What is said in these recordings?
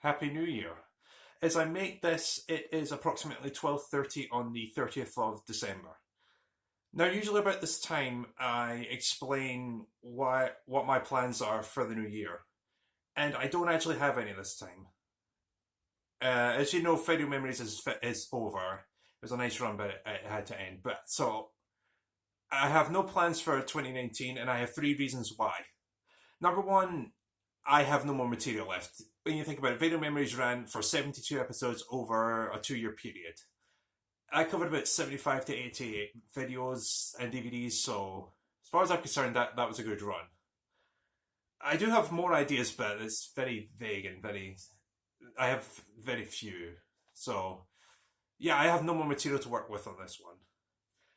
Happy New Year. As I make this, it is approximately 12:30 on the 30th of December. Now, usually about this time, I explain what my plans are for the new year, and I don't actually have any this time. As you know, Video Memories is over. It was a nice run, but it had to end. But so I have no plans for 2019, and I have three reasons why. Number one, I have no more material left. When you think about it, Video Memories ran for 72 episodes over a 2 year period. I covered about 75 to 80 videos and DVDs, so as far as I'm concerned, that was a good run. I do have more ideas, but it's very vague and I have very few. So, yeah, I have no more material to work with on this one.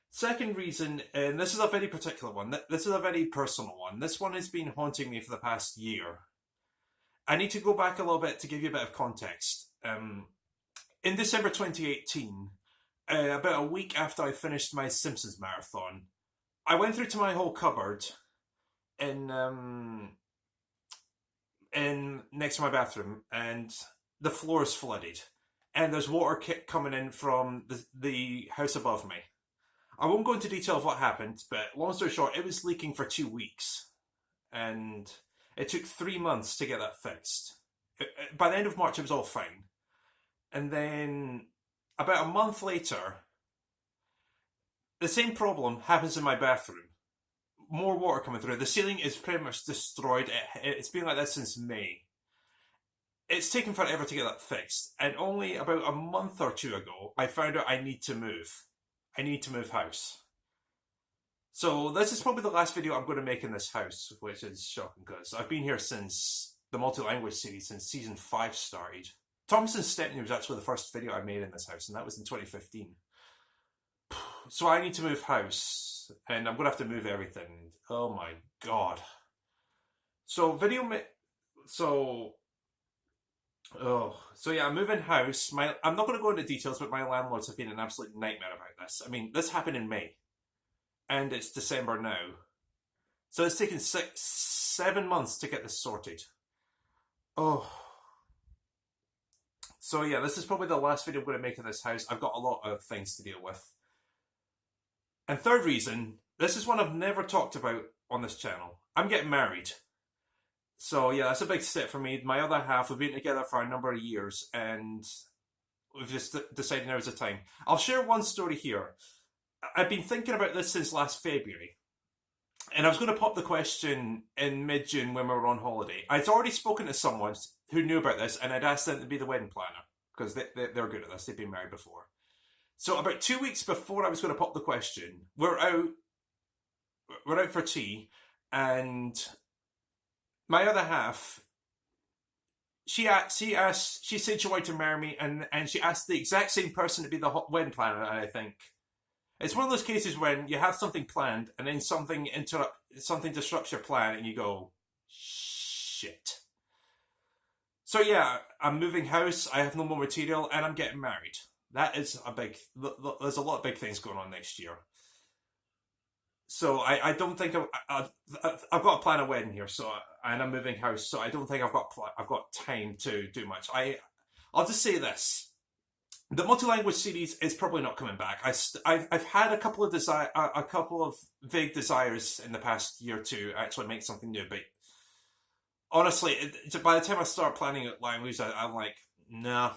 Second reason, and this is a very particular one, this is a very personal one. This one has been haunting me for the past year. I need to go back a little bit to give you a bit of context. In December 2018, about a week after I finished my Simpsons marathon, I went through to my whole cupboard in next to my bathroom, and the floor is flooded, and there's water coming in from the house above me. I won't go into detail of what happened, but long story short, it was leaking for 2 weeks, and it took 3 months to get that fixed. By the end of March, it was all fine. And then about a month later, the same problem happens in my bathroom. More water coming through. The ceiling is pretty much destroyed. It's been like this since May. It's taken forever to get that fixed. And only about a month or two ago, I found out I need to move. I need to move house. So this is probably the last video I'm going to make in this house, which is shocking because I've been here since the multi-language series, since season 5 started. Thompson Stepney was actually the first video I made in this house, and that was in 2015. So I need to move house, and I'm going to have to move everything. Oh my god. So yeah, I'm moving house. I'm not going to go into details, but my landlords have been an absolute nightmare about this. I mean, this happened in May, and it's December now. So it's taken 7 months to get this sorted. Oh. So yeah, this is probably the last video I'm going to make in this house. I've got a lot of things to deal with. And third reason, this is one I've never talked about on this channel. I'm getting married. So yeah, that's a big step for me. My other half, we've been together for a number of years, and we've just decided now is the time. I'll share one story here. I've been thinking about this since last February, and I was going to pop the question in mid-June when we were on holiday. I'd already spoken to someone who knew about this, and I'd asked them to be the wedding planner, because they're good at this. They've been married before. So about 2 weeks before I was going to pop the question, we're out for tea, and my other half, she said she wanted to marry me, and she asked the exact same person to be the wedding planner, and I think it's one of those cases when you have something planned, and then something disrupts your plan, and you go, shit. So yeah, I'm moving house, I have no more material, and I'm getting married. That is there's a lot of big things going on next year. So I don't think I've got to plan a wedding here, and I'm moving house, so I don't think I've got time to do much. I'll just say this: the multi-language series is probably not coming back. I've had a couple of vague desires in the past year to actually make something new, but honestly, by the time I start planning out language, I'm like, nah,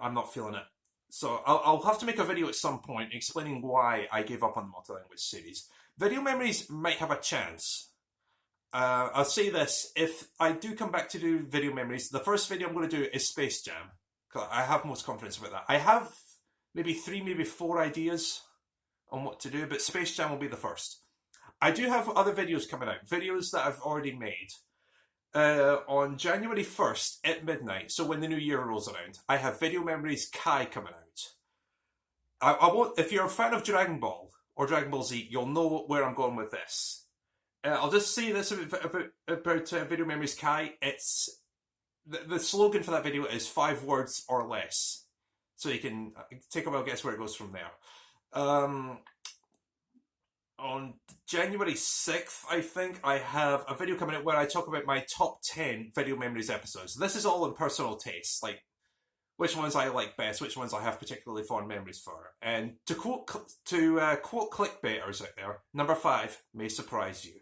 I'm not feeling it. So I'll have to make a video at some point explaining why I gave up on the multi-language series. Video Memories might have a chance. I'll say this, if I do come back to do Video Memories, the first video I'm going to do is Space Jam. I have most confidence about that. I have maybe 3, maybe 4 ideas on what to do, but Space Jam will be the first. I do have other videos coming out, videos that I've already made. On January 1st at midnight, so when the new year rolls around, I have Video Memories Kai coming out. I won't, if you're a fan of Dragon Ball or Dragon Ball Z, you'll know where I'm going with this. I'll just say this about Video Memories Kai. It's the slogan for that video is 5 words or less, so you can take a wild guess where it goes from there. on January 6th, I think, I have a video coming out where I talk about my top 10 video memories episodes. This is all in personal taste, like which ones I like best, which ones I have particularly fond memories for. And to quote clickbaiters out there, number 5 may surprise you.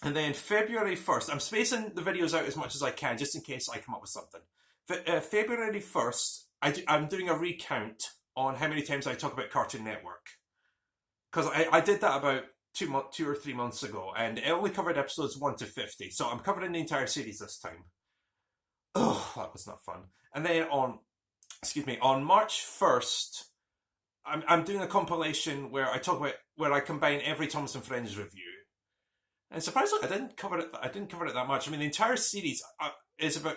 And then February 1st, I'm spacing the videos out as much as I can just in case I come up with something. February 1st, I'm doing a recount on how many times I talk about Cartoon Network. Because I did that about 2 or 3 months ago, and it only covered episodes 1 to 50, so I'm covering the entire series this time. Oh, that was not fun. And then on March 1st, I'm doing a compilation where I combine every Thomas and Friends review. And surprisingly, I didn't cover it that much. I mean, the entire series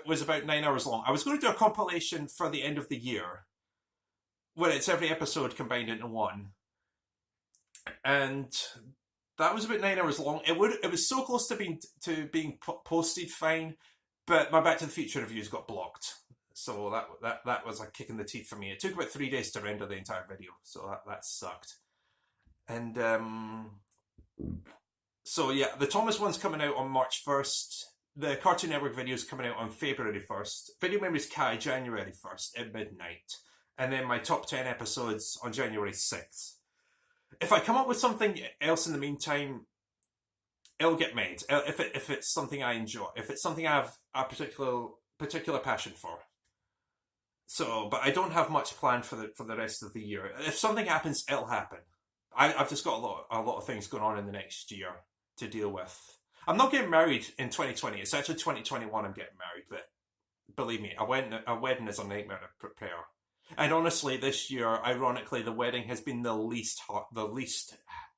was about 9 hours long. I was going to do a compilation for the end of the year, where it's every episode combined into one, and that was about 9 hours long. It was so close to being posted fine, but my Back to the Future reviews got blocked, so that was a kick in the teeth for me. It took about 3 days to render the entire video, so that sucked. And so yeah, the Thomas one's coming out on March 1st. The Cartoon Network video's coming out on February 1st. Video Memories Kai, January 1st at midnight. And then my top 10 episodes on January 6th. If I come up with something else in the meantime, it'll get made. If it's something I enjoy. If it's something I have a particular passion for. So, but I don't have much planned for the rest of the year. If something happens, it'll happen. I've just got a lot of things going on in the next year to deal with. I'm not getting married in 2020. It's actually 2021 I'm getting married, but believe me, a wedding is a nightmare to prepare. And honestly, this year, ironically, the wedding has been the least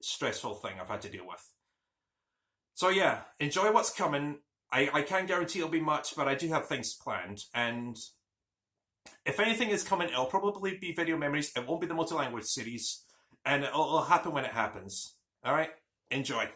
stressful thing I've had to deal with. So yeah, enjoy what's coming. I can't guarantee it'll be much, but I do have things planned. And if anything is coming, it'll probably be Video Memories. It won't be the multi-language series. And it'll happen when it happens. All right? Enjoy.